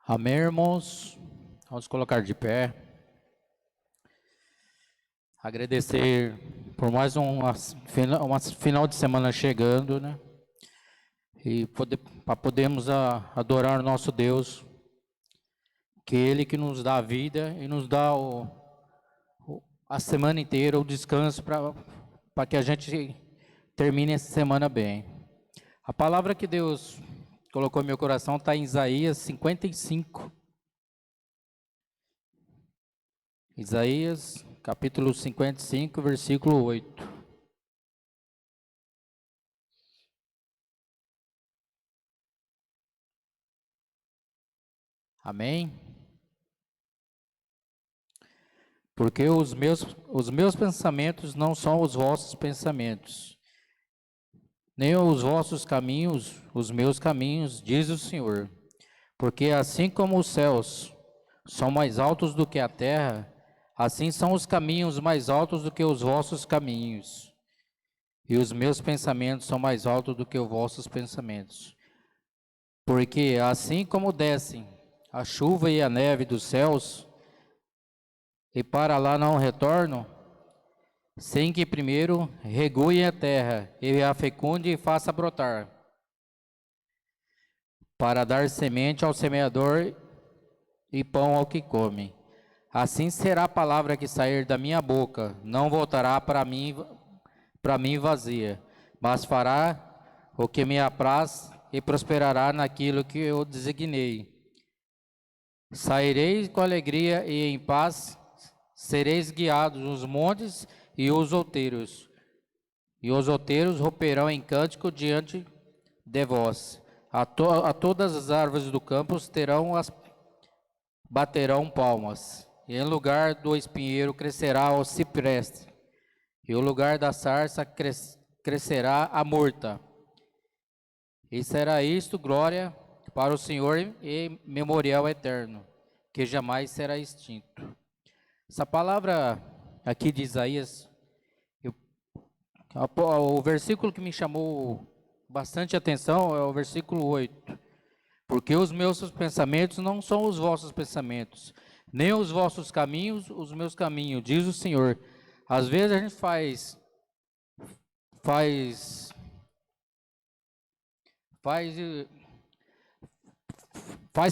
Amém, irmãos? Vamos colocar de pé. Agradecer por mais um final de semana chegando, né? E para podermos adorar o nosso Deus, que Ele que nos dá a vida e nos dá a semana inteira, o descanso para que a gente termine essa semana bem. A palavra que Deus colocou no meu coração está em Isaías 55. Isaías, capítulo 55, versículo 8. Amém? Porque os meus pensamentos não são os vossos pensamentos, nem os vossos caminhos, os meus caminhos, diz o Senhor. Porque assim como os céus são mais altos do que a terra, assim são os caminhos mais altos do que os vossos caminhos, e os meus pensamentos são mais altos do que os vossos pensamentos. Porque assim como descem a chuva e a neve dos céus, e para lá não retornam, sem que primeiro regue a terra, e a fecunde e faça brotar, para dar semente ao semeador e pão ao que come. Assim será a palavra que sair da minha boca, não voltará para mim vazia, mas fará o que me apraz e prosperará naquilo que eu designei. Saireis com alegria e em paz, sereis guiados os montes e os outeiros romperão em cântico diante de vós. A todas as árvores do campo baterão palmas, e em lugar do espinheiro crescerá o cipreste, e o lugar da sarça crescerá a murta. E será isto glória para o Senhor e memorial eterno, que jamais será extinto. Essa palavra aqui de Isaías, o versículo que me chamou bastante atenção é o versículo 8. Porque os meus pensamentos não são os vossos pensamentos, nem os vossos caminhos, os meus caminhos, diz o Senhor. Às vezes a gente faz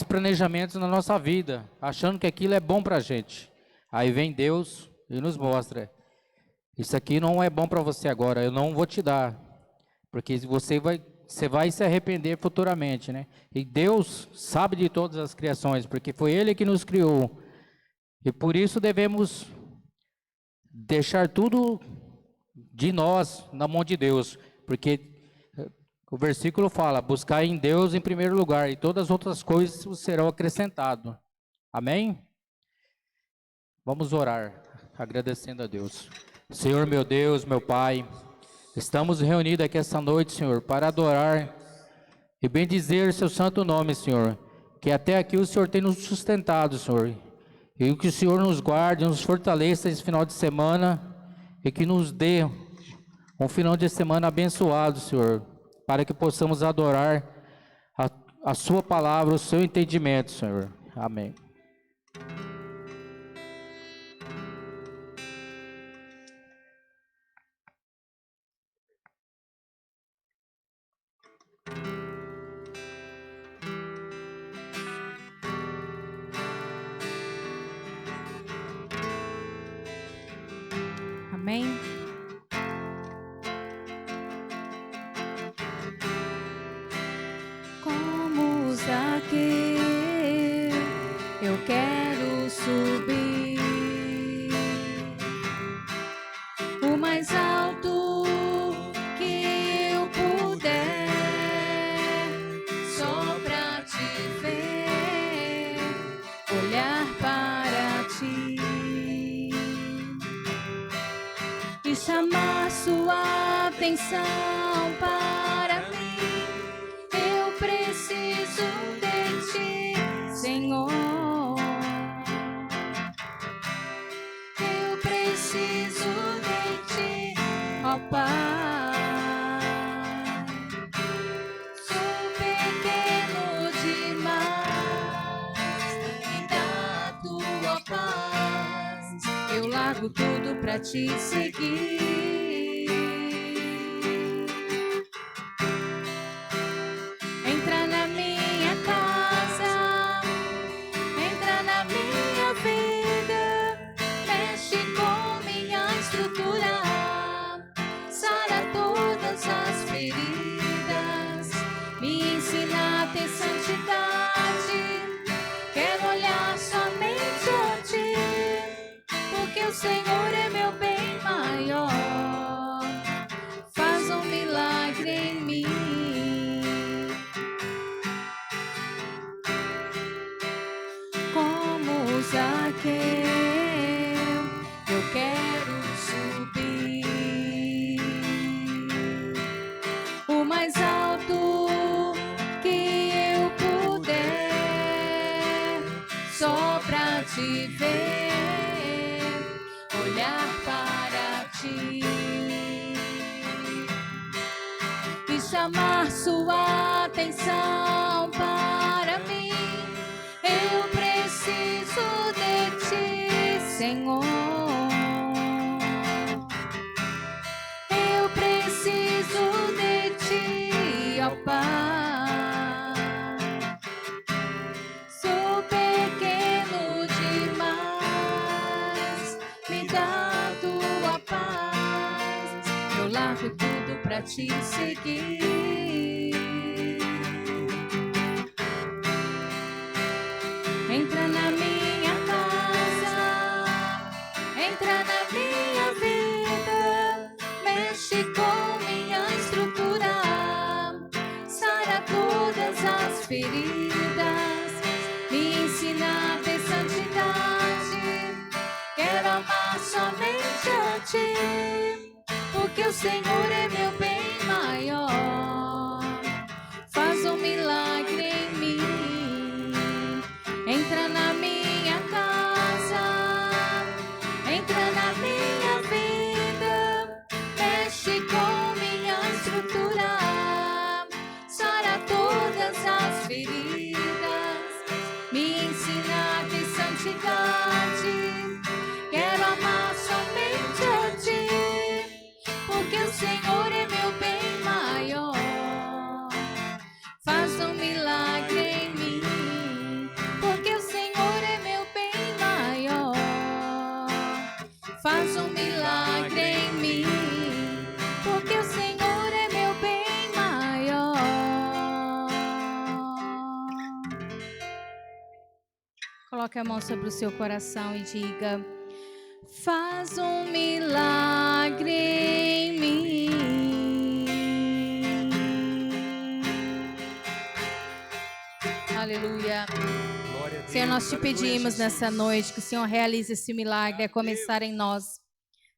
planejamentos na nossa vida, achando que aquilo é bom para a gente. Aí vem Deus e nos mostra: isso aqui não é bom para você agora, eu não vou te dar, porque você vai se arrepender futuramente, né? E Deus sabe de todas as criações, porque foi Ele que nos criou. E por isso devemos deixar tudo de nós na mão de Deus, porque o versículo fala: buscar em Deus em primeiro lugar, e todas as outras coisas serão acrescentadas. Amém? Vamos orar, agradecendo a Deus. Senhor meu Deus, meu Pai, estamos reunidos aqui essa noite, Senhor, para adorar e bendizer seu santo nome, Senhor, que até aqui o Senhor tem nos sustentado, Senhor, e que o Senhor nos guarde, nos fortaleça esse final de semana, e que nos dê um final de semana abençoado, Senhor, para que possamos adorar a sua palavra, o seu entendimento, Senhor. Amém. Amém? Como Zaqueu, eu quero subir o mais alto que eu puder, só pra te ver, olhar para ti e chamar sua atenção para mim. Eu preciso de ti, Senhor. Eu preciso de ti, ó Pai. Sou pequeno demais pra te seguir. Entra na minha casa, entra na minha vida, mexe com minha estrutura, sara todas as feridas, me ensina a ter santidade. Quero olhar somente a ti, porque o Senhor é meu bem maior. Faz um milagre em mim. Como Zaqueu, eu quero subir o mais alto que eu puder, só pra te ver, olhar para ti e chamar sua atenção para mim. Eu preciso de ti, Senhor. Eu preciso de ti, ó Pai. Sou pequeno demais, me dá tua paz. Eu largo tudo pra te seguir. Entra na minha casa, entra na minha vida, mexe com minha estrutura, sara todas as feridas, me ensina a ter santidade. Quero amar somente a ti, porque o Senhor é meu bem maior. Faz um milagre em mim. Entra na minha casa, entra na minha vida, mexe com minha estrutura, sara todas as feridas, me ensina a ter santidade. Quero amar somente a ti, porque o Senhor é meu bem maior. Faz um milagre em mim. Faz um milagre em mim, porque o Senhor é meu bem maior. Coloque a mão sobre o seu coração e diga: faz um milagre em mim. Aleluia. Senhor, nós te pedimos nessa noite que o Senhor realize esse milagre a começar em nós.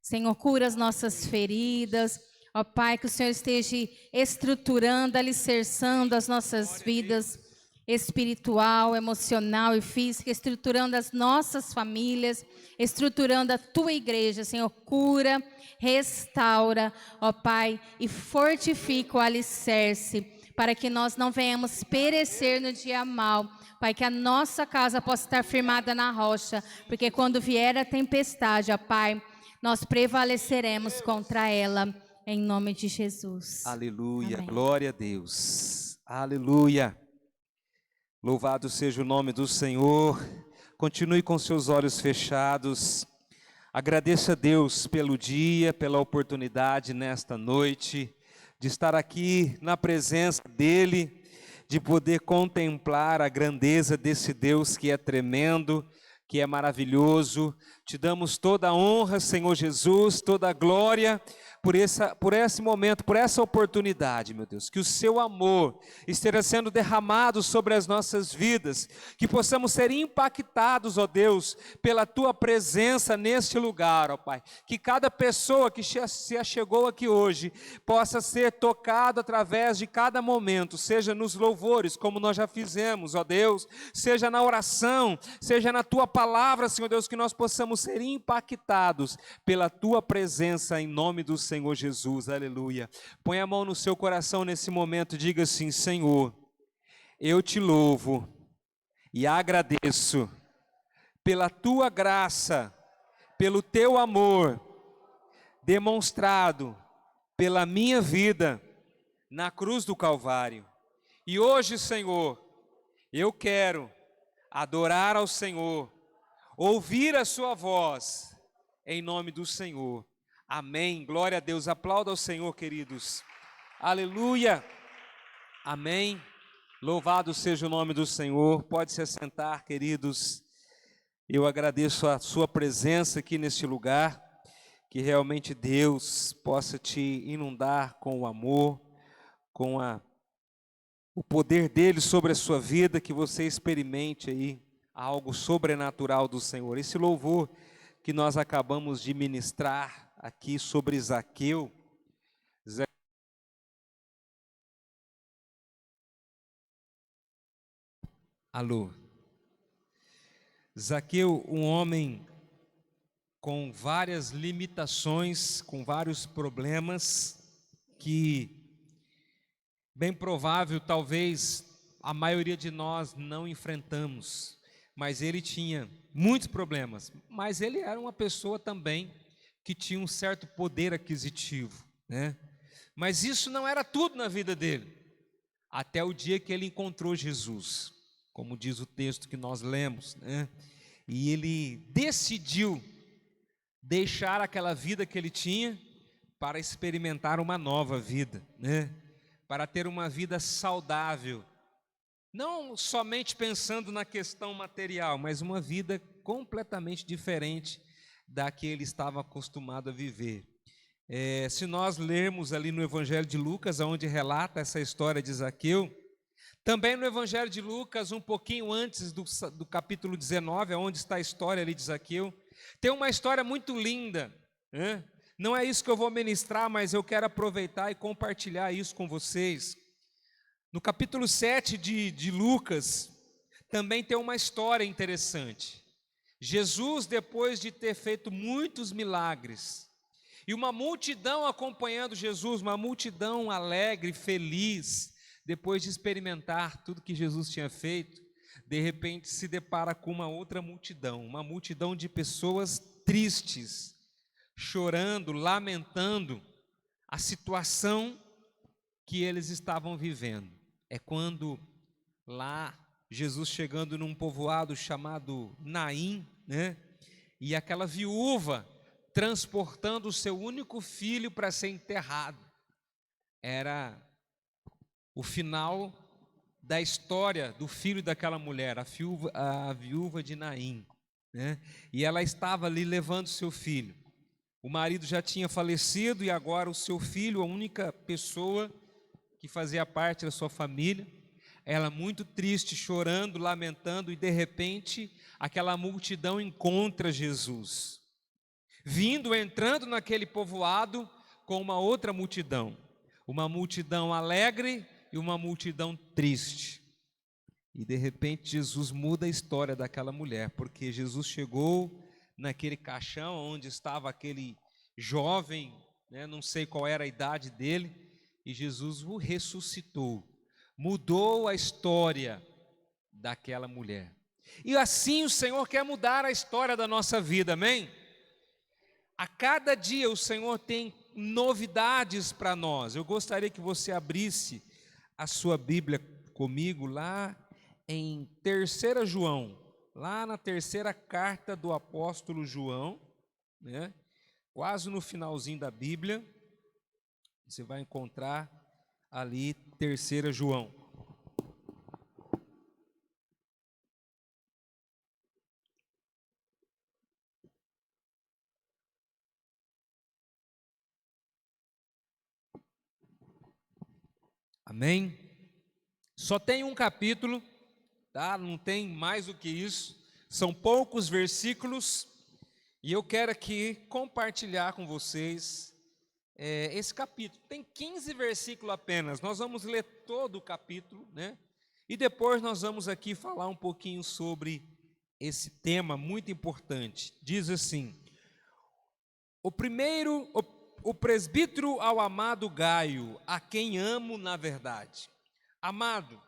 Senhor, cura as nossas feridas. Ó Pai, que o Senhor esteja estruturando, alicerçando as nossas vidas espiritual, emocional e física, estruturando as nossas famílias, estruturando a tua igreja. Senhor, cura, restaura, ó Pai, e fortifica o alicerce, para que nós não venhamos perecer no dia mau. Pai, que a nossa casa possa estar firmada na rocha, porque quando vier a tempestade, ó Pai, nós prevaleceremos contra ela, em nome de Jesus. Aleluia, Amém. glória a Deus, aleluia. Louvado seja o nome do Senhor. Continue com seus olhos fechados. Agradeça a Deus pelo dia, pela oportunidade nesta noite, de estar aqui na presença dEle, de poder contemplar a grandeza desse Deus que é tremendo, que é maravilhoso. Te damos toda a honra, Senhor Jesus, toda a glória por esse momento, por essa oportunidade, meu Deus. Que o seu amor esteja sendo derramado sobre as nossas vidas, que possamos ser impactados, ó Deus, pela tua presença neste lugar, ó Pai. Que cada pessoa que se achegou aqui hoje possa ser tocado através de cada momento, seja nos louvores, como nós já fizemos, ó Deus, seja na oração, seja na tua palavra, Senhor Deus, que nós possamos ser impactados pela tua presença em nome do Senhor Jesus, aleluia. Põe a mão no seu coração nesse momento e diga assim: Senhor, eu te louvo e agradeço pela tua graça, pelo teu amor demonstrado pela minha vida na cruz do Calvário. E hoje, Senhor, eu quero adorar ao Senhor, ouvir a sua voz, em nome do Senhor. Amém. Glória a Deus. Aplauda ao Senhor, queridos. Aleluia. Amém. Louvado seja o nome do Senhor. Pode se assentar, queridos. Eu agradeço a sua presença aqui neste lugar. Que realmente Deus possa te inundar com o amor, com o poder dele sobre a sua vida, que você experimente aí algo sobrenatural do Senhor. Esse louvor que nós acabamos de ministrar aqui sobre Zaqueu. Alô. Zaqueu, um homem com várias limitações, com vários problemas, que bem provável talvez a maioria de nós não enfrentamos, mas ele tinha muitos problemas, mas ele era uma pessoa também que tinha um certo poder aquisitivo, né? Mas isso não era tudo na vida dele, até o dia que ele encontrou Jesus, como diz o texto que nós lemos, né? E ele decidiu deixar aquela vida que ele tinha para experimentar uma nova vida, né? Para ter uma vida saudável, não somente pensando na questão material, mas uma vida completamente diferente da que ele estava acostumado a viver. Se nós lermos ali no Evangelho de Lucas, onde relata essa história de Zaqueu, também no Evangelho de Lucas, um pouquinho antes do capítulo 19, onde está a história ali de Zaqueu, tem uma história muito linda, né? Não é isso que eu vou ministrar, mas eu quero aproveitar e compartilhar isso com vocês. No capítulo 7 de Lucas, também tem uma história interessante. Jesus, depois de ter feito muitos milagres, e uma multidão acompanhando Jesus, uma multidão alegre, feliz, depois de experimentar tudo que Jesus tinha feito, de repente se depara com uma outra multidão, uma multidão de pessoas tristes, chorando, lamentando a situação que eles estavam vivendo. É quando lá, Jesus chegando num povoado chamado Naim, né? E aquela viúva transportando o seu único filho para ser enterrado. Era o final da história do filho daquela mulher, a viúva de Naim, né? E ela estava ali levando seu filho. O marido já tinha falecido e agora o seu filho, a única pessoa que fazia parte da sua família, ela muito triste, chorando, lamentando, e de repente aquela multidão encontra Jesus, entrando naquele povoado com uma outra multidão, uma multidão alegre e uma multidão triste. E de repente Jesus muda a história daquela mulher, porque Jesus chegou naquele caixão onde estava aquele jovem, né, não sei qual era a idade dele, e Jesus o ressuscitou, mudou a história daquela mulher. E assim o Senhor quer mudar a história da nossa vida, amém? A cada dia o Senhor tem novidades para nós. Eu gostaria que você abrisse a sua Bíblia comigo lá em 3 João, lá na terceira carta do apóstolo João, né? Quase no finalzinho da Bíblia, você vai encontrar ali 3 João. Amém? Só tem um capítulo, tá? Não tem mais do que isso, são poucos versículos, e eu quero aqui compartilhar com vocês esse capítulo. Tem 15 versículos apenas, nós vamos ler todo o capítulo, né? E depois nós vamos aqui falar um pouquinho sobre esse tema muito importante. Diz assim: o presbítero ao amado Gaio, a quem amo na verdade. Amado,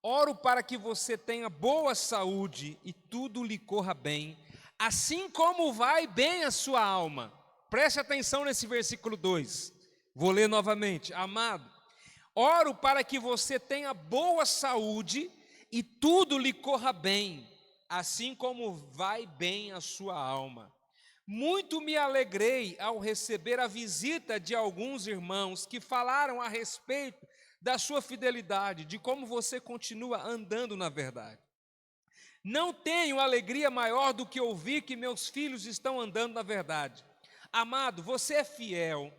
oro para que você tenha boa saúde e tudo lhe corra bem, assim como vai bem a sua alma. Preste atenção nesse versículo 2. Vou ler novamente. Amado, oro para que você tenha boa saúde e tudo lhe corra bem, assim como vai bem a sua alma. Muito me alegrei ao receber a visita de alguns irmãos que falaram a respeito da sua fidelidade, de como você continua andando na verdade. Não tenho alegria maior do que ouvir que meus filhos estão andando na verdade. Amado, você é fiel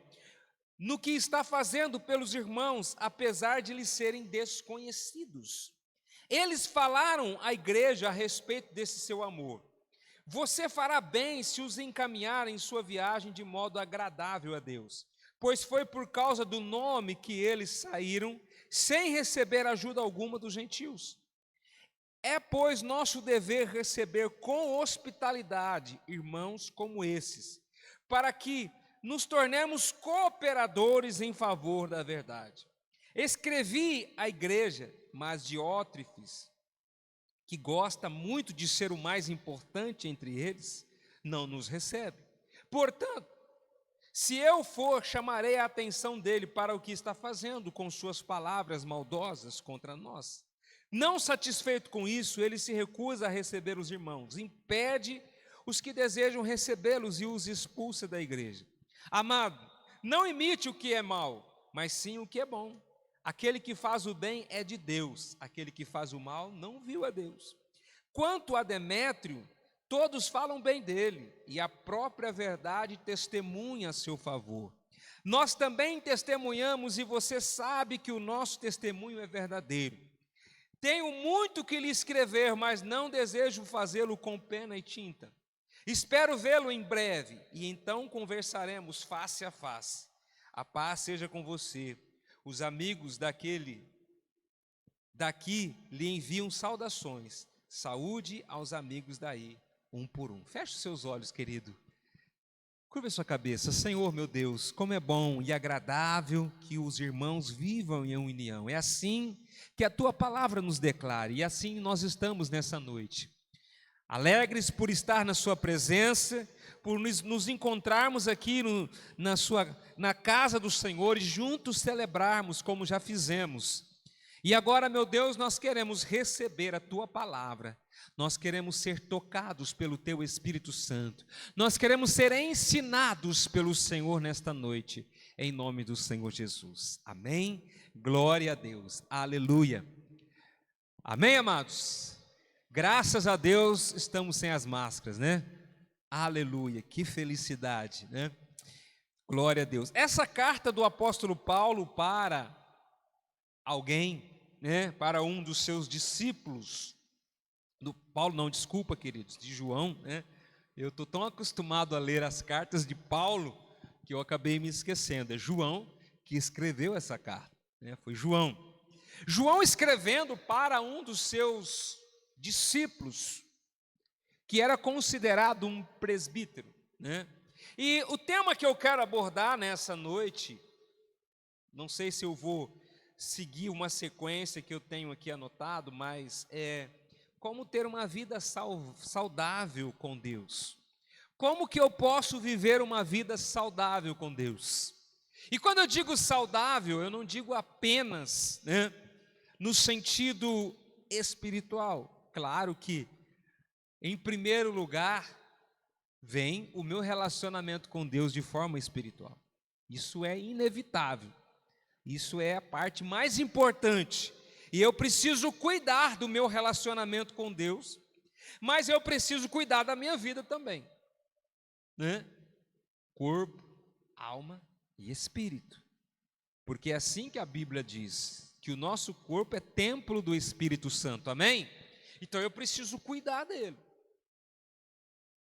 no que está fazendo pelos irmãos, apesar de lhes serem desconhecidos. Eles falaram à igreja a respeito desse seu amor. Você fará bem se os encaminhar em sua viagem de modo agradável a Deus, pois foi por causa do nome que eles saíram, sem receber ajuda alguma dos gentios. É, pois, nosso dever receber com hospitalidade irmãos como esses, para que nos tornemos cooperadores em favor da verdade. Escrevi à igreja, mas Diótrefes, que gosta muito de ser o mais importante entre eles, não nos recebe. Portanto, se eu for, chamarei a atenção dele para o que está fazendo com suas palavras maldosas contra nós. Não satisfeito com isso, ele se recusa a receber os irmãos, impede os que desejam recebê-los e os expulsa da igreja. Amado, não imite o que é mal, mas sim o que é bom. Aquele que faz o bem é de Deus, aquele que faz o mal não viu a Deus. Quanto a Demétrio, todos falam bem dele, e a própria verdade testemunha a seu favor. Nós também testemunhamos, e você sabe que o nosso testemunho é verdadeiro. Tenho muito que lhe escrever, mas não desejo fazê-lo com pena e tinta. Espero vê-lo em breve, e então conversaremos face a face. A paz seja com você. Os amigos daqui lhe enviam saudações. Saúde aos amigos daí, um por um. Feche os seus olhos, querido. Curva a sua cabeça. Senhor, meu Deus, como é bom e agradável que os irmãos vivam em união. É assim que a tua palavra nos declara, e assim nós estamos nessa noite. Alegres por estar na sua presença, por nos encontrarmos aqui na casa do Senhor e juntos celebrarmos como já fizemos. E agora, meu Deus, nós queremos receber a tua palavra, nós queremos ser tocados pelo teu Espírito Santo, nós queremos ser ensinados pelo Senhor nesta noite, em nome do Senhor Jesus. Amém? Glória a Deus, aleluia. Amém, amados? Graças a Deus estamos sem as máscaras, né? Aleluia, que felicidade, né? Glória a Deus. Essa carta do apóstolo Paulo para alguém, né? Para um dos seus discípulos, de João, né? Eu estou tão acostumado a ler as cartas de Paulo que eu acabei me esquecendo. É João que escreveu essa carta, né? Foi João. João escrevendo para um dos seus discípulos, que era considerado um presbítero, né? E o tema que eu quero abordar nessa noite, não sei se eu vou seguir uma sequência que eu tenho aqui anotado, mas é como ter uma vida saudável com Deus. Como que eu posso viver uma vida saudável com Deus? E quando eu digo saudável, eu não digo apenas, né, no sentido espiritual. Claro que, em primeiro lugar, vem o meu relacionamento com Deus de forma espiritual. Isso é inevitável. Isso é a parte mais importante. E eu preciso cuidar do meu relacionamento com Deus, mas eu preciso cuidar da minha vida também, né? Corpo, alma e espírito. Porque é assim que a Bíblia diz, que o nosso corpo é templo do Espírito Santo. Amém? Então eu preciso cuidar dele.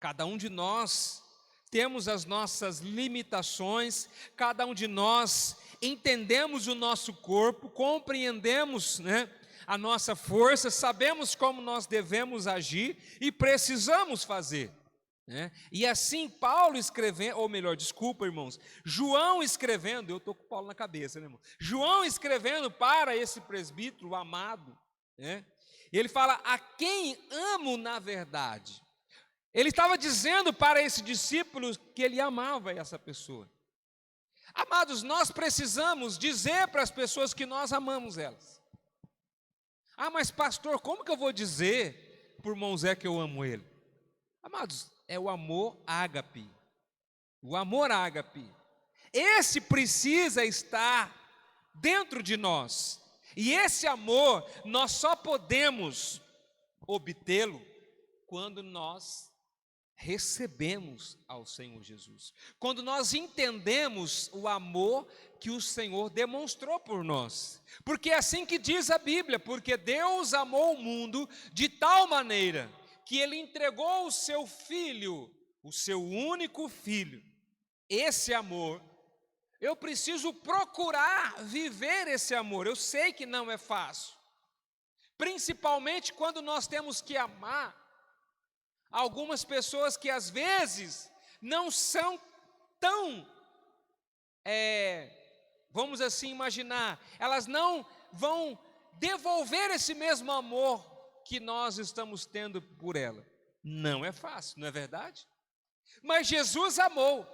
Cada um de nós temos as nossas limitações, cada um de nós entendemos o nosso corpo, compreendemos, né, a nossa força, sabemos como nós devemos agir e precisamos fazer, né? E assim Paulo escrevendo, ou melhor, desculpa irmãos, João escrevendo, eu estou com Paulo na cabeça, né, irmão? João escrevendo para esse presbítero amado, né? Ele fala, a quem amo na verdade. Ele estava dizendo para esse discípulo que ele amava essa pessoa. Amados, nós precisamos dizer para as pessoas que nós amamos elas. Ah, mas pastor, como que eu vou dizer para o irmão Zé que eu amo ele? Amados, é o amor ágape. O amor ágape. Esse precisa estar dentro de nós. E esse amor, nós só podemos obtê-lo quando nós recebemos ao Senhor Jesus. Quando nós entendemos o amor que o Senhor demonstrou por nós. Porque é assim que diz a Bíblia, porque Deus amou o mundo de tal maneira que Ele entregou o seu Filho, o seu único Filho. Esse amor, eu preciso procurar viver esse amor. Eu sei que não é fácil. Principalmente quando nós temos que amar algumas pessoas que às vezes não são tão, vamos assim imaginar, elas não vão devolver esse mesmo amor que nós estamos tendo por ela. Não é fácil, não é verdade? Mas Jesus amou,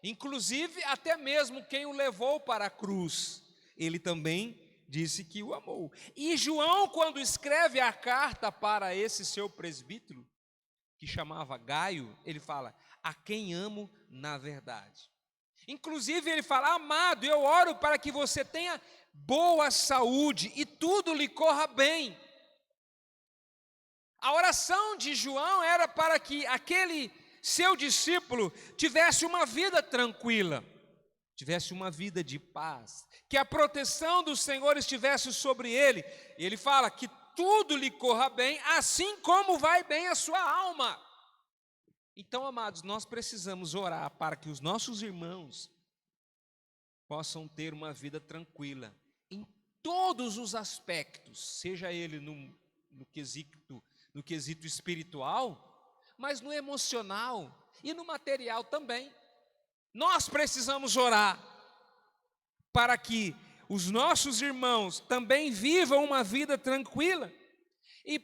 inclusive até mesmo quem o levou para a cruz, ele também disse que o amou. E João, quando escreve a carta para esse seu presbítero, que chamava Gaio, ele fala, a quem amo na verdade. Inclusive ele fala, amado, eu oro para que você tenha boa saúde e tudo lhe corra bem. A oração de João era para que aquele seu discípulo tivesse uma vida tranquila, tivesse uma vida de paz, que a proteção do Senhor estivesse sobre ele. E ele fala que tudo lhe corra bem, assim como vai bem a sua alma. Então, amados, nós precisamos orar para que os nossos irmãos possam ter uma vida tranquila, em todos os aspectos, seja ele no quesito espiritual, mas no emocional e no material também. Nós precisamos orar para que os nossos irmãos também vivam uma vida tranquila. E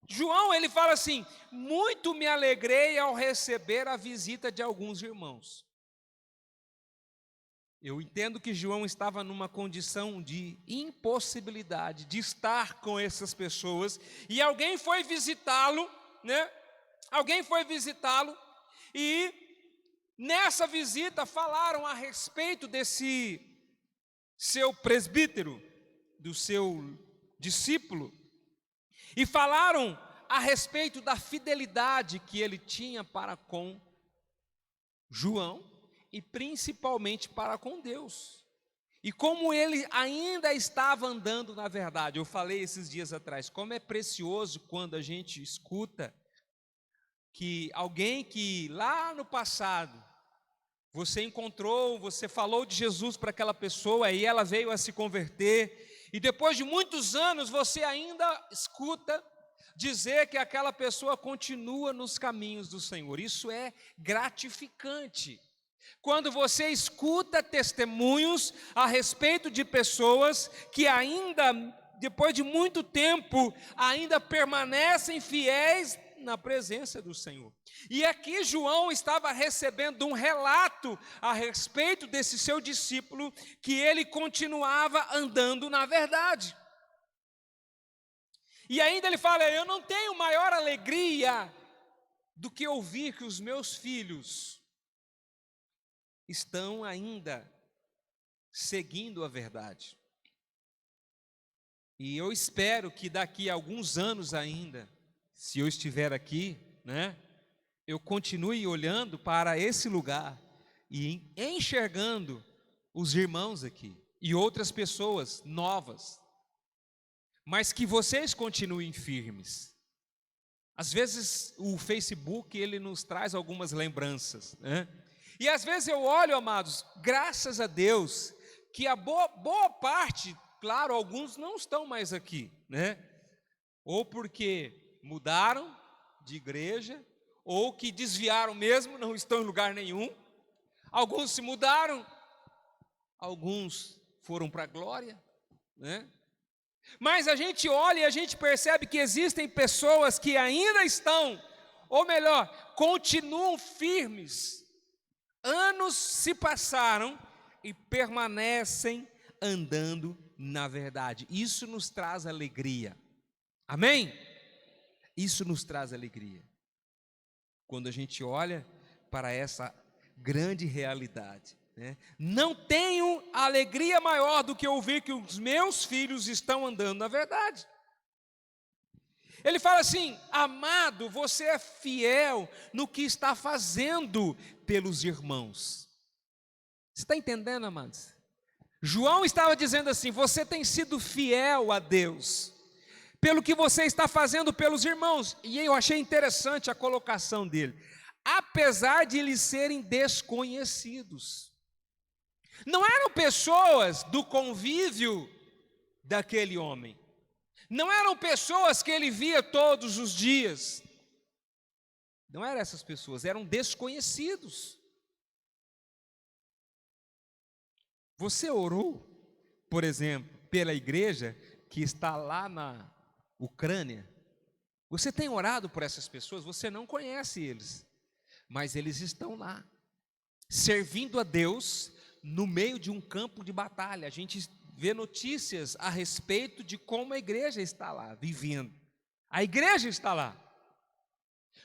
João, ele fala assim, muito me alegrei ao receber a visita de alguns irmãos. Eu entendo que João estava numa condição de impossibilidade de estar com essas pessoas, e alguém foi visitá-lo, né? Alguém foi visitá-lo, e nessa visita falaram a respeito desse seu presbítero, do seu discípulo, e falaram a respeito da fidelidade que ele tinha para com João e principalmente para com Deus. E como ele ainda estava andando na verdade. Eu falei esses dias atrás, como é precioso quando a gente escuta que alguém que lá no passado você encontrou, você falou de Jesus para aquela pessoa e ela veio a se converter, e depois de muitos anos você ainda escuta dizer que aquela pessoa continua nos caminhos do Senhor. Isso é gratificante. Quando você escuta testemunhos a respeito de pessoas que ainda, depois de muito tempo, ainda permanecem fiéis na presença do Senhor. E aqui João estava recebendo um relato a respeito desse seu discípulo, que ele continuava andando na verdade. E ainda ele fala, eu não tenho maior alegria do que ouvir que os meus filhos estão ainda seguindo a verdade. E eu espero que daqui a alguns anos ainda, se eu estiver aqui, né, eu continue olhando para esse lugar e enxergando os irmãos aqui e outras pessoas novas, mas que vocês continuem firmes. Às vezes o Facebook, ele nos traz algumas lembranças, né? E às vezes eu olho, amados, graças a Deus, que a boa parte, claro, alguns não estão mais aqui, né? Ou porque mudaram de igreja, ou que desviaram mesmo, não estão em lugar nenhum. Alguns se mudaram, alguns foram para a glória, né? Mas a gente olha e a gente percebe que existem pessoas que ainda estão ou melhor, continuam firmes. Anos se passaram e permanecem andando na verdade. Isso nos traz alegria. Amém? Isso nos traz alegria. Quando a gente olha para essa grande realidade, né? Não tenho alegria maior do que ouvir que os meus filhos estão andando na verdade. Ele fala assim: amado, você é fiel no que está fazendo pelos irmãos. Você está entendendo, amados? João estava dizendo assim: você tem sido fiel a Deus, pelo que você está fazendo pelos irmãos. E eu achei interessante a colocação dele. Apesar de eles serem desconhecidos. Não eram pessoas do convívio daquele homem. Não eram pessoas que ele via todos os dias. Não eram essas pessoas, eram desconhecidos. Você orou, por exemplo, pela igreja que está lá na Ucrânia? Você tem orado por essas pessoas? Você não conhece eles, mas eles estão lá, servindo a Deus no meio de um campo de batalha. A gente vê notícias a respeito de como a igreja está lá, vivendo. A igreja está lá.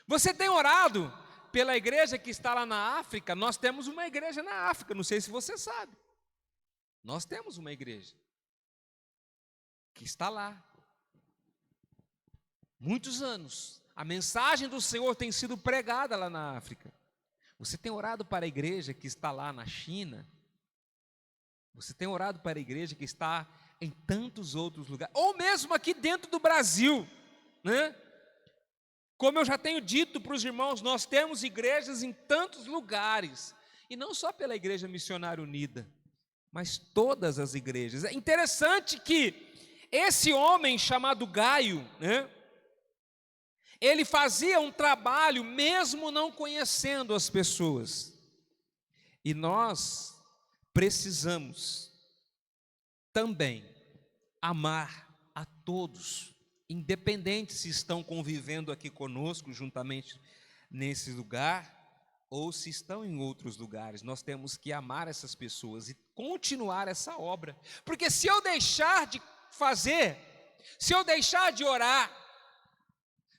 Você tem orado pela igreja que está lá na África? Nós temos uma igreja na África, não sei se você sabe. Nós temos uma igreja que está lá. Muitos anos. A mensagem do Senhor tem sido pregada lá na África. Você tem orado para a igreja que está lá na China? Você tem orado para a igreja que está em tantos outros lugares, ou mesmo aqui dentro do Brasil, né? Como eu já tenho dito para os irmãos, nós temos igrejas em tantos lugares, e não só pela Igreja Missionária Unida, mas todas as igrejas. É interessante que esse homem chamado Gaio, né? Ele fazia um trabalho mesmo não conhecendo as pessoas, e nós precisamos também amar a todos, independente se estão convivendo aqui conosco, juntamente nesse lugar, ou se estão em outros lugares. Nós temos que amar essas pessoas e continuar essa obra, porque se eu deixar de fazer, se eu deixar de orar,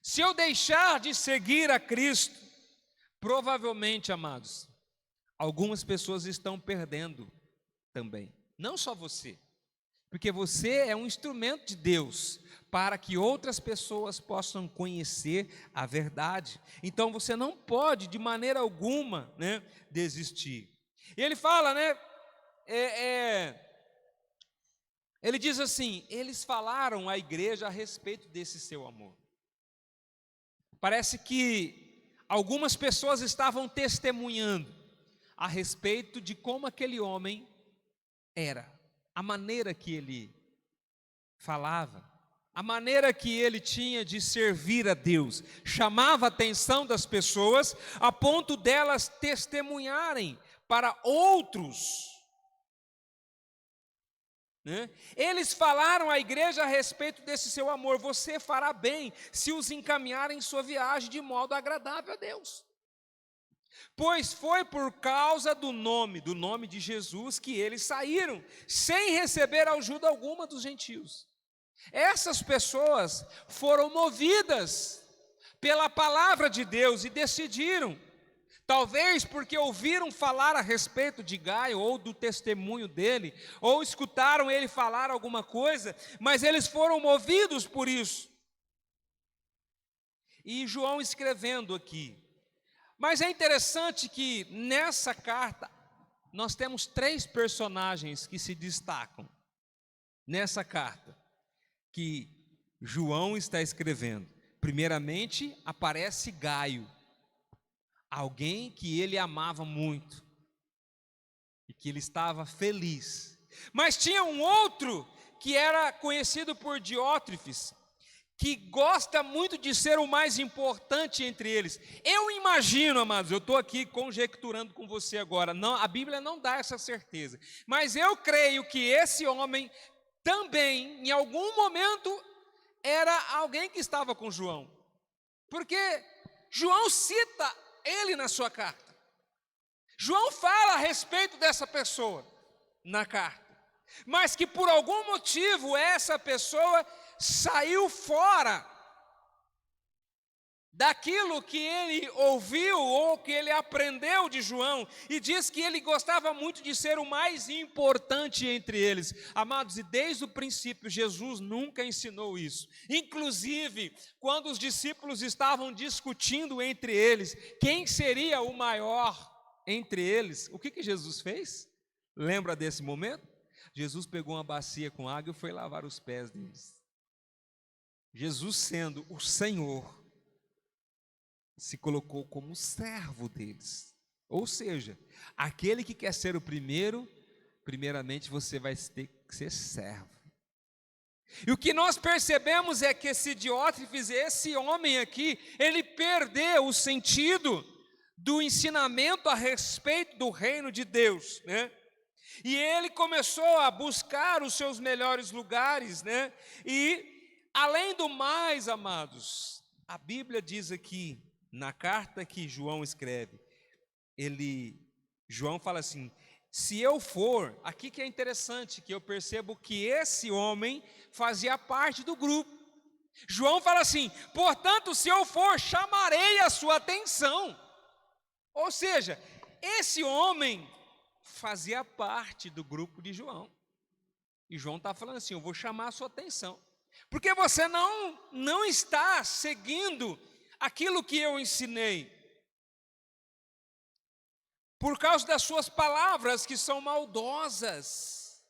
se eu deixar de seguir a Cristo, provavelmente, amados, algumas pessoas estão perdendo também, não só você, porque você é um instrumento de Deus para que outras pessoas possam conhecer a verdade. Então você não pode de maneira alguma, né, desistir. E ele fala, né, ele diz assim: eles falaram à igreja a respeito desse seu amor. Parece que algumas pessoas estavam testemunhando a respeito de como aquele homem era, a maneira que ele falava, a maneira que ele tinha de servir a Deus, chamava a atenção das pessoas a ponto delas testemunharem para outros, né? Eles falaram à igreja a respeito desse seu amor: você fará bem se os encaminhar em sua viagem de modo agradável a Deus. Pois foi por causa do nome de Jesus que eles saíram, sem receber ajuda alguma dos gentios. Essas pessoas foram movidas pela palavra de Deus e decidiram, talvez porque ouviram falar a respeito de Gaio, ou do testemunho dele, ou escutaram ele falar alguma coisa, mas eles foram movidos por isso. E João escrevendo aqui, mas é interessante que nessa carta nós temos 3 personagens que se destacam nessa carta que João está escrevendo. Primeiramente aparece Gaio, alguém que ele amava muito e que ele estava feliz. Mas tinha um outro que era conhecido por Diótrefes, que gosta muito de ser o mais importante entre eles. Eu imagino, amados, eu estou aqui conjecturando com você agora, não, a Bíblia não dá essa certeza, mas eu creio que esse homem também, em algum momento, era alguém que estava com João, porque João cita ele na sua carta. João fala a respeito dessa pessoa na carta, mas que por algum motivo essa pessoa saiu fora daquilo que ele ouviu ou que ele aprendeu de João, e diz que ele gostava muito de ser o mais importante entre eles. Amados, e desde o princípio Jesus nunca ensinou isso. Inclusive, quando os discípulos estavam discutindo entre eles quem seria o maior entre eles, o que Jesus fez? Lembra desse momento? Jesus pegou uma bacia com água e foi lavar os pés deles. Jesus, sendo o Senhor, se colocou como servo deles. Ou seja, aquele que quer ser o primeiro, primeiramente você vai ter que ser servo. E o que nós percebemos é que esse Diótrefes, esse homem aqui, ele perdeu o sentido do ensinamento a respeito do reino de Deus, né? E ele começou a buscar os seus melhores lugares, né? E além do mais, amados, a Bíblia diz aqui, na carta que João escreve, João fala assim: se eu for, aqui que é interessante, que eu percebo que esse homem fazia parte do grupo. João fala assim: portanto, se eu for, chamarei a sua atenção. Ou seja, esse homem fazia parte do grupo de João. E João está falando assim: eu vou chamar a sua atenção, porque você não está seguindo aquilo que eu ensinei, por causa das suas palavras que são maldosas.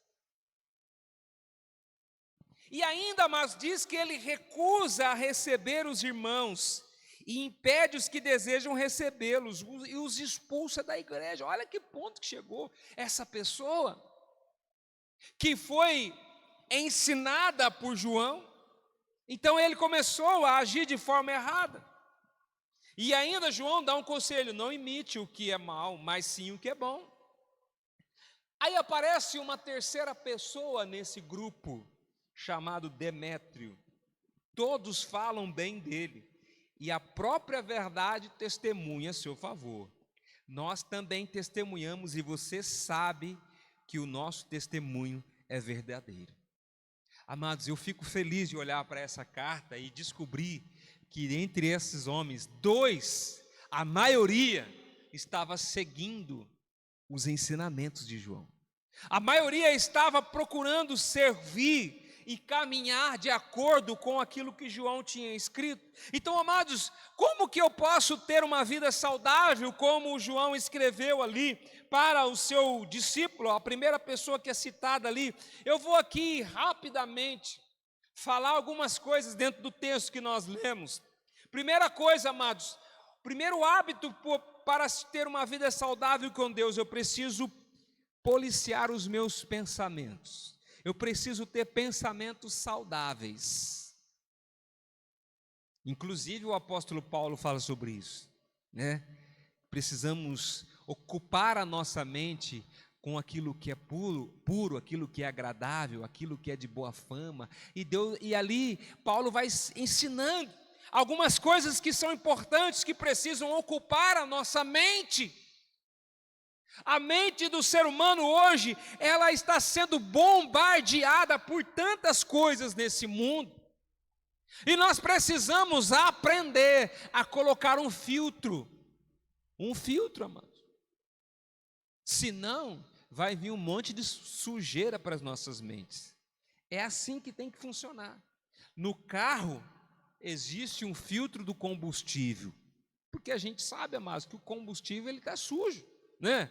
E ainda mais diz que ele recusa a receber os irmãos e impede os que desejam recebê-los e os expulsa da igreja. Olha que ponto que chegou essa pessoa que foi ensinada por João. Então ele começou a agir de forma errada. E ainda João dá um conselho: não imite o que é mal, mas sim o que é bom. Aí aparece uma terceira pessoa nesse grupo, chamado Demétrio. Todos falam bem dele, e a própria verdade testemunha a seu favor. Nós também testemunhamos, e você sabe que o nosso testemunho é verdadeiro. Amados, eu fico feliz de olhar para essa carta e descobrir que entre esses homens, 2, a maioria estava seguindo os ensinamentos de João. A maioria estava procurando servir e caminhar de acordo com aquilo que João tinha escrito. Então, amados, como que eu posso ter uma vida saudável, como João escreveu ali para o seu discípulo, a primeira pessoa que é citada ali? Eu vou aqui rapidamente falar algumas coisas dentro do texto que nós lemos. Primeira coisa, amados, primeiro hábito para ter uma vida saudável com Deus: eu preciso policiar os meus pensamentos. Eu preciso ter pensamentos saudáveis. Inclusive o apóstolo Paulo fala sobre isso, né? Precisamos ocupar a nossa mente com aquilo que é puro, aquilo que é agradável, aquilo que é de boa fama. E ali Paulo vai ensinando algumas coisas que são importantes, que precisam ocupar a nossa mente. A mente do ser humano hoje, ela está sendo bombardeada por tantas coisas nesse mundo. E nós precisamos aprender a colocar um filtro, amados. Senão, vai vir um monte de sujeira para as nossas mentes. É assim que tem que funcionar. No carro, existe um filtro do combustível, porque a gente sabe, amados, que o combustível está sujo, né?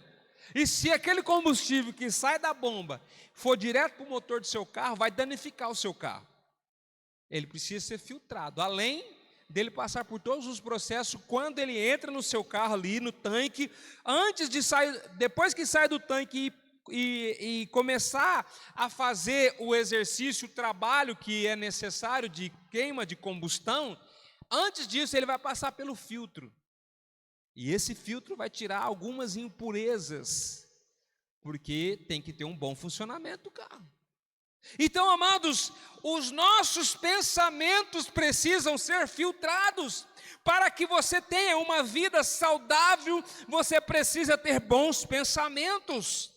E se aquele combustível que sai da bomba for direto para o motor do seu carro, vai danificar o seu carro. Ele precisa ser filtrado, além dele passar por todos os processos. Quando ele entra no seu carro ali, no tanque, antes de sair, depois que sai do tanque e começar a fazer o exercício, o trabalho que é necessário de queima, de combustão, antes disso ele vai passar pelo filtro. E esse filtro vai tirar algumas impurezas, porque tem que ter um bom funcionamento do carro. Então, amados, os nossos pensamentos precisam ser filtrados, Para que você tenha uma vida saudável, você precisa ter bons pensamentos.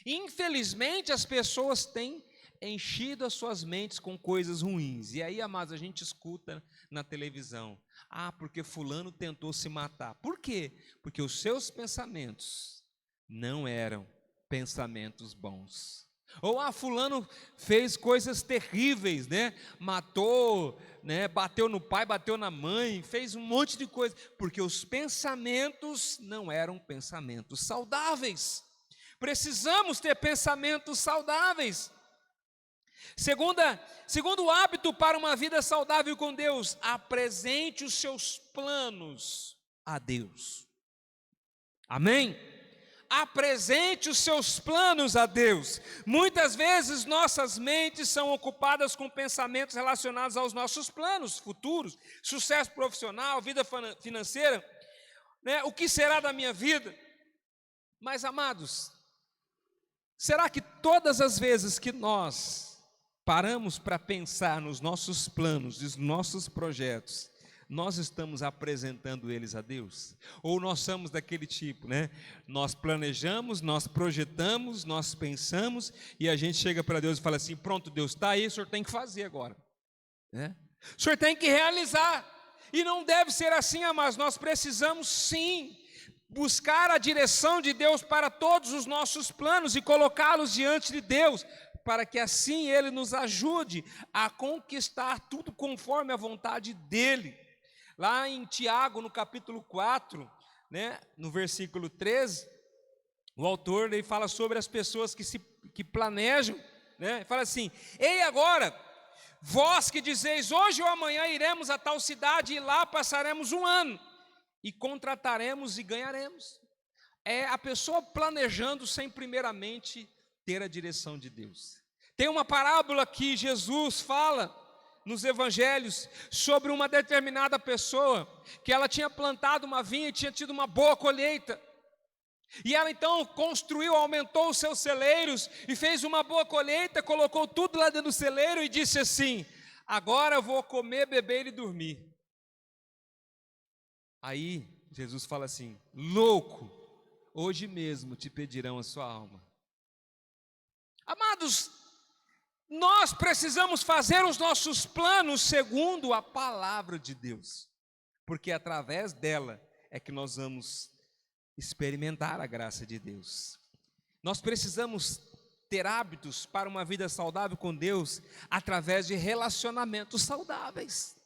Infelizmente, as pessoas têm enchido as suas mentes com coisas ruins. E aí, amados, a gente escuta na televisão: ah, porque fulano tentou se matar. Por quê? Porque os seus pensamentos não eram pensamentos bons. Ou fulano fez coisas terríveis, né? Matou, né? Bateu no pai, bateu na mãe, fez um monte de coisa, porque os pensamentos não eram pensamentos saudáveis. Precisamos ter pensamentos saudáveis. Segundo hábito para uma vida saudável com Deus: apresente os seus planos a Deus. Amém? Apresente os seus planos a Deus. Muitas vezes nossas mentes são ocupadas com pensamentos relacionados aos nossos planos futuros, sucesso profissional, vida financeira, né? O que será da minha vida? Mas, amados, será que todas as vezes que nós paramos para pensar nos nossos planos, nos nossos projetos, nós estamos apresentando eles a Deus? Ou nós somos daquele tipo, né? Nós planejamos, nós projetamos, nós pensamos, e a gente chega para Deus e fala assim: pronto, Deus, está aí, o Senhor tem que fazer agora, né? O Senhor tem que realizar. E não deve ser assim, amados. Nós precisamos sim buscar a direção de Deus para todos os nossos planos e colocá-los diante de Deus, para que assim Ele nos ajude a conquistar tudo conforme a vontade dEle. Lá em Tiago, no capítulo 4, né, no versículo 13, o autor ele fala sobre as pessoas que planejam, né, fala assim: ei, agora, vós que dizeis, hoje ou amanhã iremos a tal cidade e lá passaremos um ano, e contrataremos e ganharemos. É a pessoa planejando sem primeiramente ter a direção de Deus. Tem uma parábola que Jesus fala nos evangelhos sobre uma determinada pessoa que ela tinha plantado uma vinha e tinha tido uma boa colheita. E ela então construiu, aumentou os seus celeiros e fez uma boa colheita, colocou tudo lá dentro do celeiro e disse assim: agora eu vou comer, beber e dormir. Aí Jesus fala assim: louco, hoje mesmo te pedirão a sua alma. Amados, nós precisamos fazer os nossos planos segundo a palavra de Deus, porque através dela é que nós vamos experimentar a graça de Deus. Nós precisamos ter hábitos para uma vida saudável com Deus através de relacionamentos saudáveis.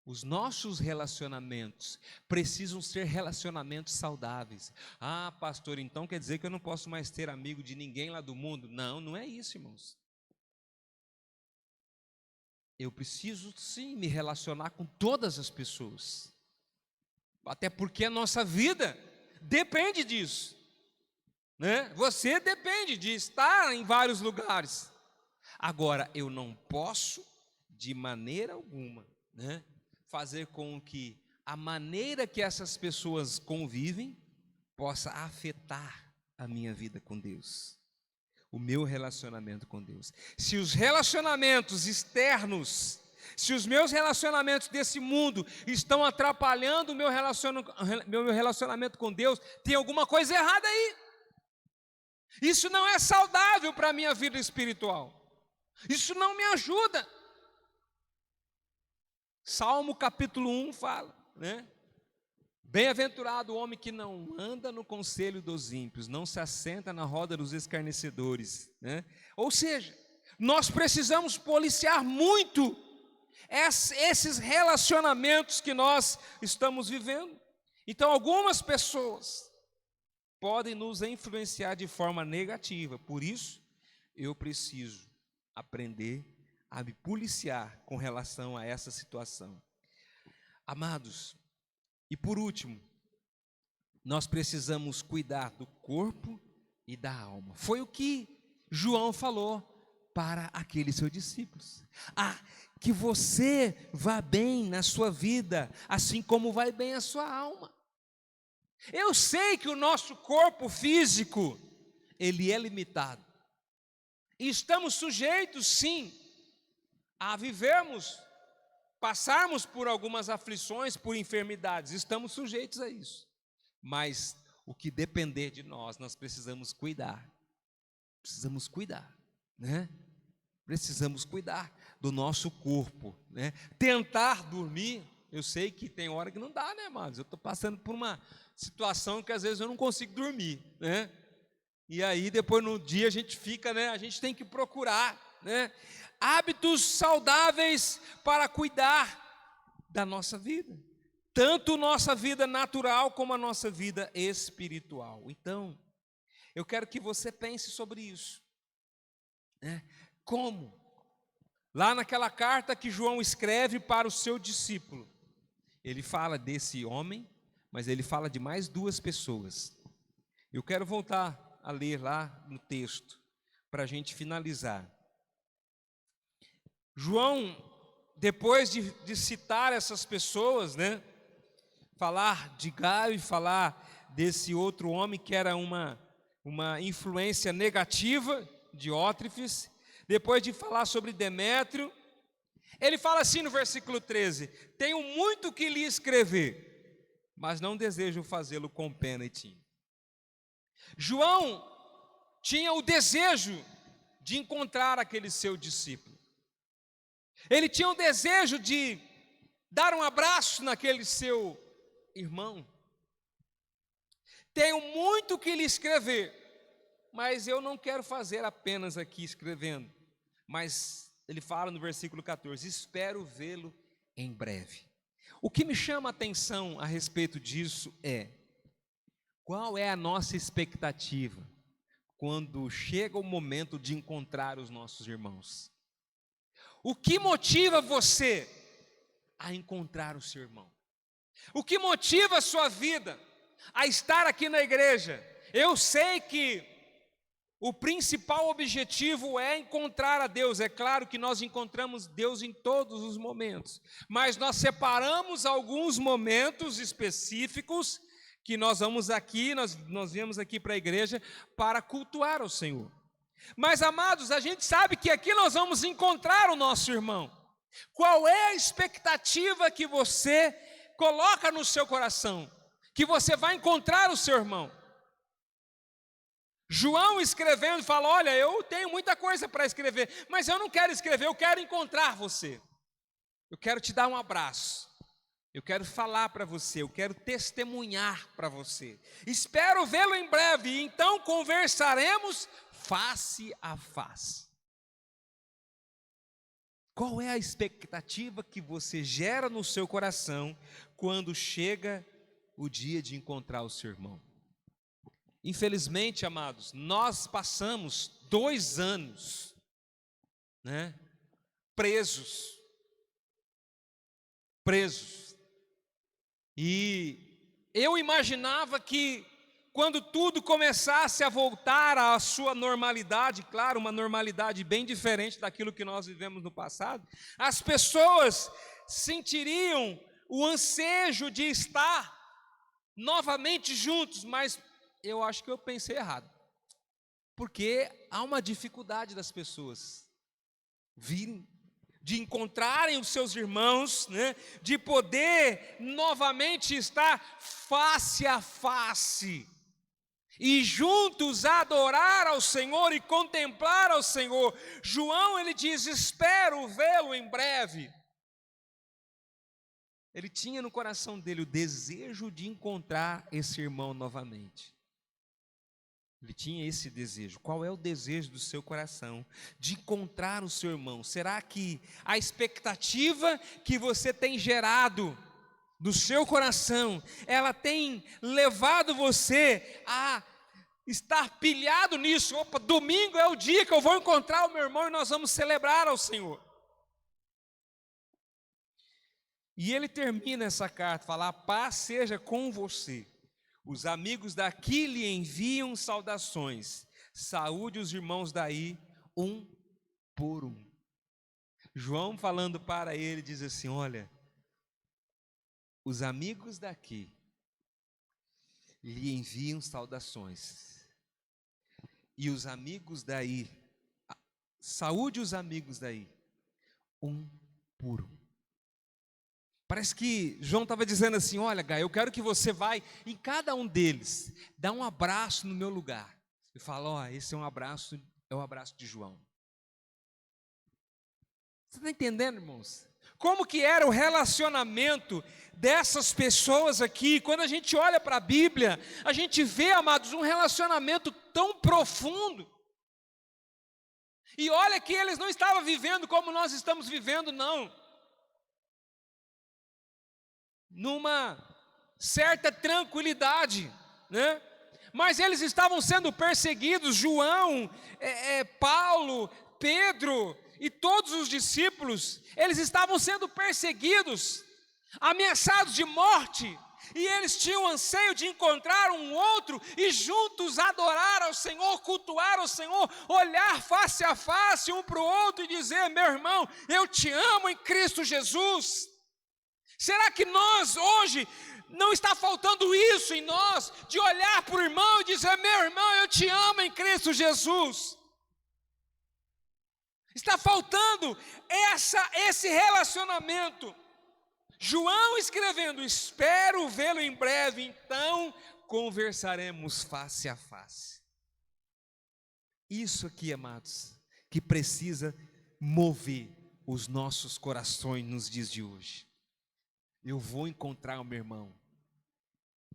Os nossos relacionamentos precisam ser relacionamentos saudáveis. Ah, pastor, então quer dizer que eu não posso mais ter amigo de ninguém lá do mundo? Não, não é isso, irmãos. Eu preciso sim me relacionar com todas as pessoas, até porque a nossa vida depende disso, né? Você depende de estar em vários lugares. Agora, eu não posso de maneira alguma, né, fazer com que a maneira que essas pessoas convivem possa afetar a minha vida com Deus, o meu relacionamento com Deus. Se os relacionamentos externos, se os meus relacionamentos desse mundo estão atrapalhando o meu relacionamento com Deus, tem alguma coisa errada aí. Isso não é saudável para a minha vida espiritual. Isso não me ajuda. Salmo capítulo 1 fala, né? Bem-aventurado o homem que não anda no conselho dos ímpios, não se assenta na roda dos escarnecedores, né? Ou seja, nós precisamos policiar muito esses relacionamentos que nós estamos vivendo. Então, algumas pessoas podem nos influenciar de forma negativa, por isso eu preciso aprender a me policiar com relação a essa situação. Amados, e por último, nós precisamos cuidar do corpo e da alma. Foi o que João falou para aqueles seus discípulos. Que você vá bem na sua vida, assim como vai bem a sua alma. Eu sei que o nosso corpo físico, ele é limitado. E estamos sujeitos, sim, a vivermos passarmos por algumas aflições, por enfermidades, estamos sujeitos a isso. Mas o que depender de nós, nós precisamos cuidar. Precisamos cuidar, né? Precisamos cuidar do nosso corpo, né? Tentar dormir, eu sei que tem hora que não dá, né, amados? Eu estou passando por uma situação que às vezes eu não consigo dormir, né? E aí depois no dia a gente fica, né? A gente tem que procurar, né? Hábitos saudáveis para cuidar da nossa vida, tanto nossa vida natural como a nossa vida espiritual. Então, eu quero que você pense sobre isso, né? Como? Lá naquela carta que João escreve para o seu discípulo, ele fala desse homem, mas ele fala de mais duas pessoas. Eu quero voltar a ler lá no texto, para a gente finalizar. João, depois de citar essas pessoas, né, falar de Gaio e falar desse outro homem que era uma influência negativa, Diótrefes, depois de falar sobre Demétrio, ele fala assim no versículo 13: tenho muito que lhe escrever, mas não desejo fazê-lo com pena e tinta. João tinha o desejo de encontrar aquele seu discípulo. Ele tinha o desejo de dar um abraço naquele seu irmão. Tenho muito que lhe escrever, mas eu não quero fazer apenas aqui escrevendo. Mas ele fala no versículo 14: espero vê-lo em breve. O que me chama a atenção a respeito disso é: qual é a nossa expectativa quando chega o momento de encontrar os nossos irmãos? O que motiva você a encontrar o seu irmão? O que motiva a sua vida a estar aqui na igreja? Eu sei que o principal objetivo é encontrar a Deus. É claro que nós encontramos Deus em todos os momentos, mas nós separamos alguns momentos específicos que nós vamos aqui, nós viemos aqui para a igreja para cultuar ao Senhor. Mas, amados, a gente sabe que aqui nós vamos encontrar o nosso irmão. Qual é a expectativa que você coloca no seu coração? Que você vai encontrar o seu irmão. João escrevendo fala: olha, eu tenho muita coisa para escrever, mas eu não quero escrever, eu quero encontrar você. Eu quero te dar um abraço. Eu quero falar para você, eu quero testemunhar para você. Espero vê-lo em breve, e então conversaremos face a face. Qual é a expectativa que você gera no seu coração quando chega o dia de encontrar o seu irmão? Infelizmente, amados, nós passamos 2 anos, né, presos. E eu imaginava que quando tudo começasse a voltar à sua normalidade, claro, uma normalidade bem diferente daquilo que nós vivemos no passado, as pessoas sentiriam o ansejo de estar novamente juntos, mas eu acho que eu pensei errado, porque há uma dificuldade das pessoas virem, de encontrarem os seus irmãos, né, de poder novamente estar face a face e juntos adorar ao Senhor e contemplar ao Senhor. João, ele diz: espero vê-lo em breve. Ele tinha no coração dele o desejo de encontrar esse irmão novamente. Ele tinha esse desejo. Qual é o desejo do seu coração? De encontrar o seu irmão. Será que a expectativa que você tem gerado no seu coração, ela tem levado você a estar pilhado nisso? Opa, domingo é o dia que eu vou encontrar o meu irmão e nós vamos celebrar ao Senhor. E ele termina essa carta, fala: a paz seja com você. Os amigos daqui lhe enviam saudações. Saúde os irmãos daí, um por um. João, falando para ele, diz assim: olha, os amigos daqui lhe enviam saudações. E os amigos daí, saúde os amigos daí, um por um. Parece que João estava dizendo assim: olha, Gai, eu quero que você vá em cada um deles, dá um abraço no meu lugar. E fala: ó, esse é o abraço de João. Você está entendendo, irmãos? Como que era o relacionamento dessas pessoas aqui? Quando a gente olha para a Bíblia, a gente vê, amados, um relacionamento tão profundo. E olha que eles não estavam vivendo como nós estamos vivendo, não. Numa certa tranquilidade, né? Mas eles estavam sendo perseguidos. João, Paulo, Pedro e todos os discípulos, eles estavam sendo perseguidos, ameaçados de morte, e eles tinham anseio de encontrar um outro e juntos adorar ao Senhor, cultuar ao Senhor, olhar face a face um para o outro e dizer: meu irmão, eu te amo em Cristo Jesus. Será que nós hoje não está faltando isso em nós, de olhar para o irmão e dizer: meu irmão, eu te amo em Cristo Jesus? Está faltando esse relacionamento. João escrevendo: espero vê-lo em breve, então conversaremos face a face. Isso aqui, amados, que precisa mover os nossos corações nos dias de hoje. Eu vou encontrar o meu irmão.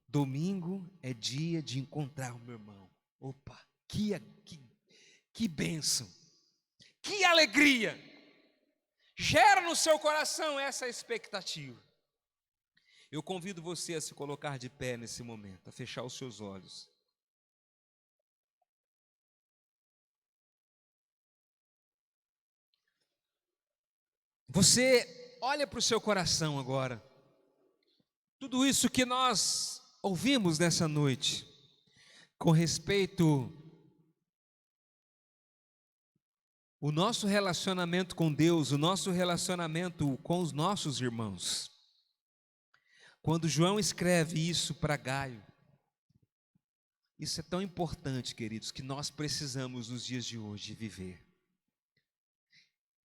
Domingo é dia de encontrar o meu irmão. Opa, que bênção, que alegria. Gera no seu coração essa expectativa. Eu convido você a se colocar de pé nesse momento, a fechar os seus olhos. Você olha para o seu coração agora. Tudo isso que nós ouvimos nessa noite, com respeito ao nosso relacionamento com Deus, o nosso relacionamento com os nossos irmãos. Quando João escreve isso para Gaio, isso é tão importante, queridos, que nós precisamos nos dias de hoje viver.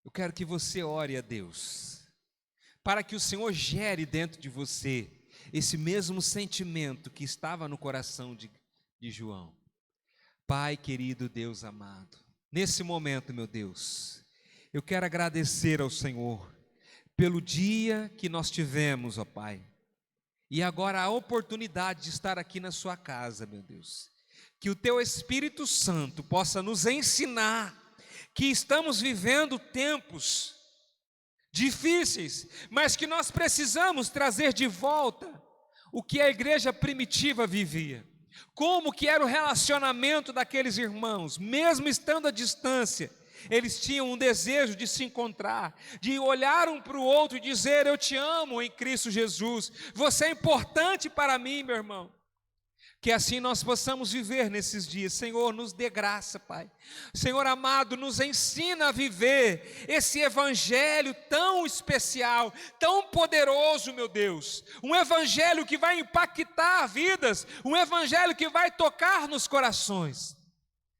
Eu quero que você ore a Deus, para que o Senhor gere dentro de você esse mesmo sentimento que estava no coração de João. Pai querido, Deus amado, nesse momento, meu Deus, eu quero agradecer ao Senhor pelo dia que nós tivemos, ó Pai, e agora a oportunidade de estar aqui na sua casa, meu Deus. Que o Teu Espírito Santo possa nos ensinar que estamos vivendo tempos difíceis, mas que nós precisamos trazer de volta o que a igreja primitiva vivia. Como que era o relacionamento daqueles irmãos, mesmo estando à distância, eles tinham um desejo de se encontrar, de olhar um para o outro e dizer: eu te amo em Cristo Jesus, você é importante para mim, meu irmão. Que assim nós possamos viver nesses dias. Senhor, nos dê graça, Pai. Senhor amado, nos ensina a viver esse evangelho tão especial, tão poderoso, meu Deus. Um evangelho que vai impactar vidas, um evangelho que vai tocar nos corações.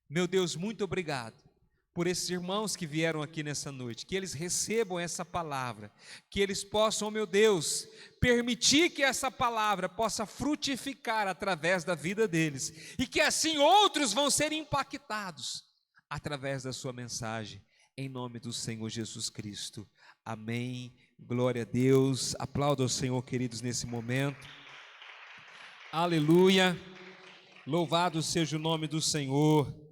Meu Deus, muito obrigado por esses irmãos que vieram aqui nessa noite, que eles recebam essa palavra, que eles possam, meu Deus, permitir que essa palavra possa frutificar através da vida deles, e que assim outros vão ser impactados através da sua mensagem, em nome do Senhor Jesus Cristo. Amém, glória a Deus. Aplauda ao Senhor, queridos, nesse momento. Aleluia, louvado seja o nome do Senhor.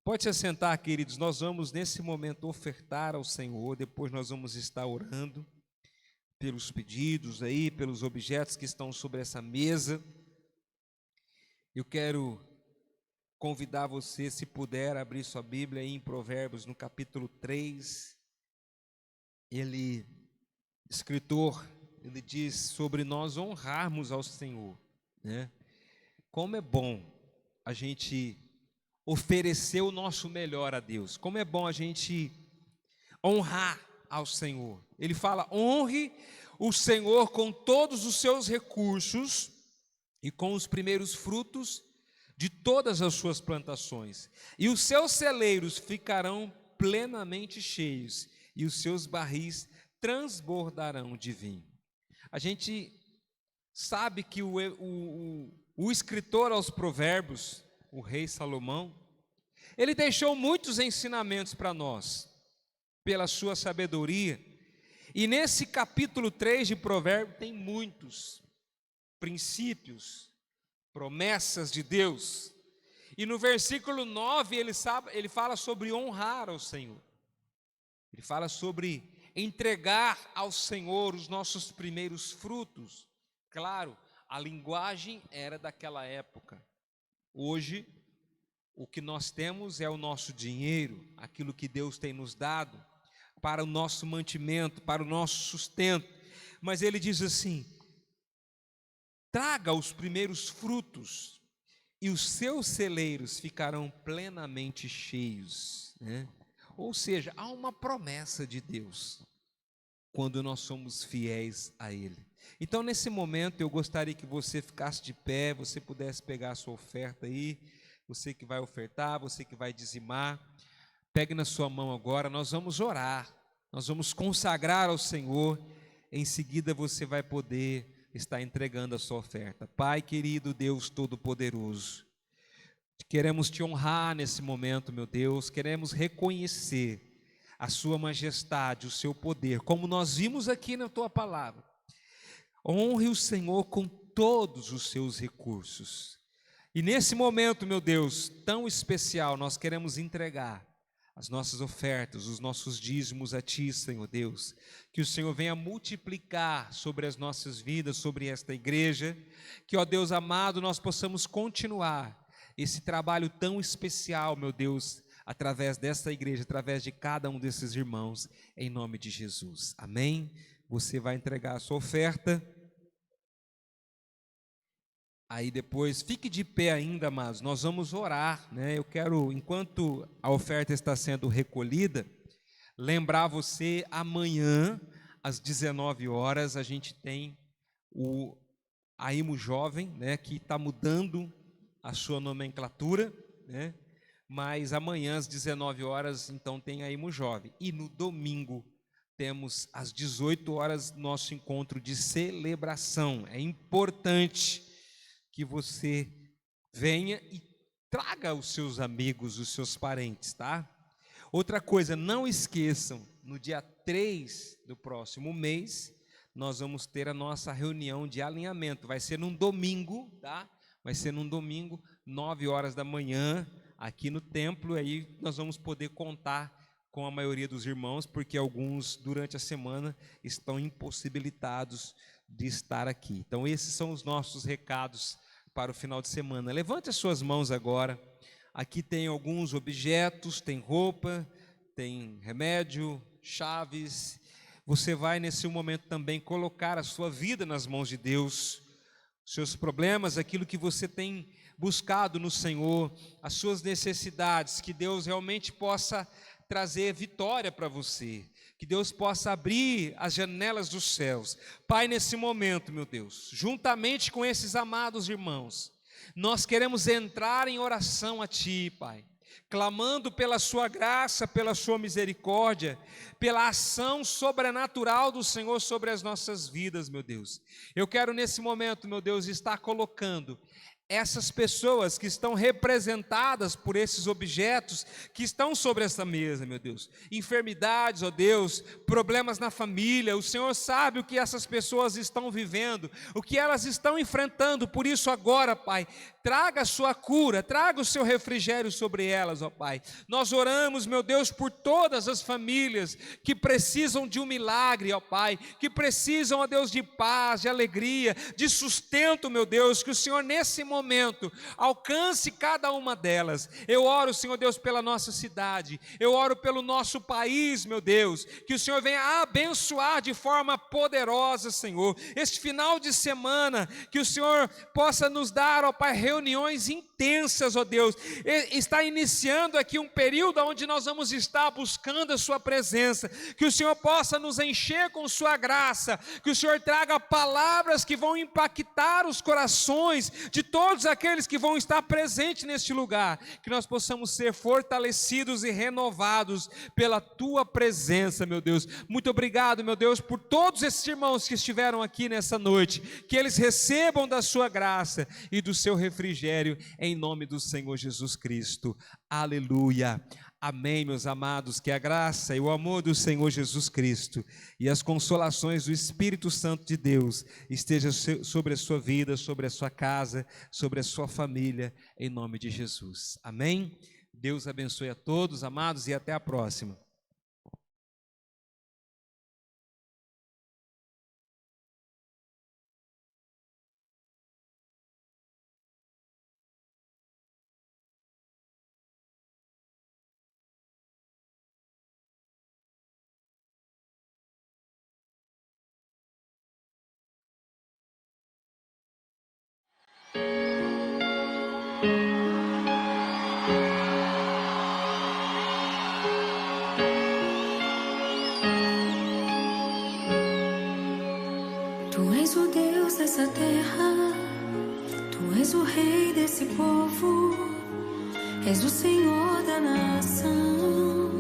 Pode se assentar, queridos, nós vamos nesse momento ofertar ao Senhor, depois nós vamos estar orando pelos pedidos aí, pelos objetos que estão sobre essa mesa. Eu quero convidar você, se puder, a abrir sua Bíblia aí em Provérbios, no capítulo 3. Escritor, ele diz sobre nós honrarmos ao Senhor, né? Como é bom a gente oferecer o nosso melhor a Deus. Como é bom a gente honrar ao Senhor. Ele fala: honre o Senhor com todos os seus recursos e com os primeiros frutos de todas as suas plantações. E os seus celeiros ficarão plenamente cheios, e os seus barris transbordarão de vinho. A gente sabe que o escritor aos Provérbios, o rei Salomão, ele deixou muitos ensinamentos para nós, pela sua sabedoria. E nesse capítulo 3 de Provérbios tem muitos princípios, promessas de Deus. E no versículo 9 ele fala sobre honrar ao Senhor. Ele fala sobre entregar ao Senhor os nossos primeiros frutos. Claro, a linguagem era daquela época. Hoje, o que nós temos é o nosso dinheiro, aquilo que Deus tem nos dado para o nosso mantimento, para o nosso sustento. Mas ele diz assim: traga os primeiros frutos e os seus celeiros ficarão plenamente cheios, né? Ou seja, há uma promessa de Deus quando nós somos fiéis a Ele. Então, nesse momento, eu gostaria que você ficasse de pé, você pudesse pegar a sua oferta aí, você que vai ofertar, você que vai dizimar, pegue na sua mão agora, nós vamos orar, nós vamos consagrar ao Senhor, em seguida você vai poder estar entregando a sua oferta. Pai querido, Deus Todo-Poderoso, queremos te honrar nesse momento, meu Deus, queremos reconhecer a sua majestade, o seu poder, como nós vimos aqui na tua palavra. Honre o Senhor com todos os seus recursos. E nesse momento, meu Deus, tão especial, nós queremos entregar as nossas ofertas, os nossos dízimos a Ti, Senhor Deus. Que o Senhor venha multiplicar sobre as nossas vidas, sobre esta igreja. Que, ó Deus amado, nós possamos continuar esse trabalho tão especial, meu Deus, através desta igreja, através de cada um desses irmãos, em nome de Jesus. Amém? Você vai entregar a sua oferta. Aí depois, fique de pé ainda, amados, nós vamos orar, né? Eu quero, enquanto a oferta está sendo recolhida, lembrar você, amanhã, às 19 horas, a gente tem o AIMO Jovem, né? Que está mudando a sua nomenclatura, né? Mas amanhã, às 19 horas, então tem AIMO Jovem. E no domingo, temos às 18 horas, nosso encontro de celebração. É importante que você venha e traga os seus amigos, os seus parentes, tá? Outra coisa, não esqueçam, no dia 3 do próximo mês, nós vamos ter a nossa reunião de alinhamento. Vai ser num domingo, tá? Vai ser num domingo, 9 horas da manhã, aqui no templo. Aí nós vamos poder contar com a maioria dos irmãos, porque alguns, durante a semana, estão impossibilitados de estar aqui. Então, esses são os nossos recados para o final de semana. Levante as suas mãos agora. Aqui tem alguns objetos, tem roupa, tem remédio, chaves. Você vai, nesse momento, também colocar a sua vida nas mãos de Deus, seus problemas, aquilo que você tem buscado no Senhor, as suas necessidades, que Deus realmente possa trazer vitória para você, que Deus possa abrir as janelas dos céus. Pai, nesse momento, meu Deus, juntamente com esses amados irmãos, nós queremos entrar em oração a Ti, Pai, clamando pela Sua graça, pela Sua misericórdia, pela ação sobrenatural do Senhor sobre as nossas vidas, meu Deus. Eu quero nesse momento, meu Deus, estar colocando essas pessoas que estão representadas por esses objetos que estão sobre essa mesa, meu Deus. Enfermidades, ó Deus, problemas na família. O Senhor sabe o que essas pessoas estão vivendo, o que elas estão enfrentando. Por isso agora, Pai, traga a sua cura, traga o seu refrigério sobre elas, ó Pai. Nós oramos, meu Deus, por todas as famílias que precisam de um milagre, ó Pai, que precisam, ó Deus, de paz, de alegria, de sustento, meu Deus, que o Senhor nesse momento alcance cada uma delas. Eu oro, Senhor Deus, pela nossa cidade, eu oro pelo nosso país, meu Deus, que o Senhor venha abençoar de forma poderosa, Senhor, este final de semana, que o Senhor possa nos dar, ó Pai, reuniões intensas, ó Deus. Está iniciando aqui um período onde nós vamos estar buscando a Sua presença, que o Senhor possa nos encher com Sua graça, que o Senhor traga palavras que vão impactar os corações de todos todos aqueles que vão estar presentes neste lugar, que nós possamos ser fortalecidos e renovados pela tua presença, meu Deus. Muito obrigado, meu Deus, por todos esses irmãos que estiveram aqui nessa noite, que eles recebam da sua graça e do seu refrigério, em nome do Senhor Jesus Cristo. Aleluia. Amém, meus amados, que a graça e o amor do Senhor Jesus Cristo e as consolações do Espírito Santo de Deus estejam sobre a sua vida, sobre a sua casa, sobre a sua família, em nome de Jesus. Amém? Deus abençoe a todos, amados, e até a próxima. Tu és o Deus dessa terra, Tu és o Rei desse povo, és o Senhor da nação.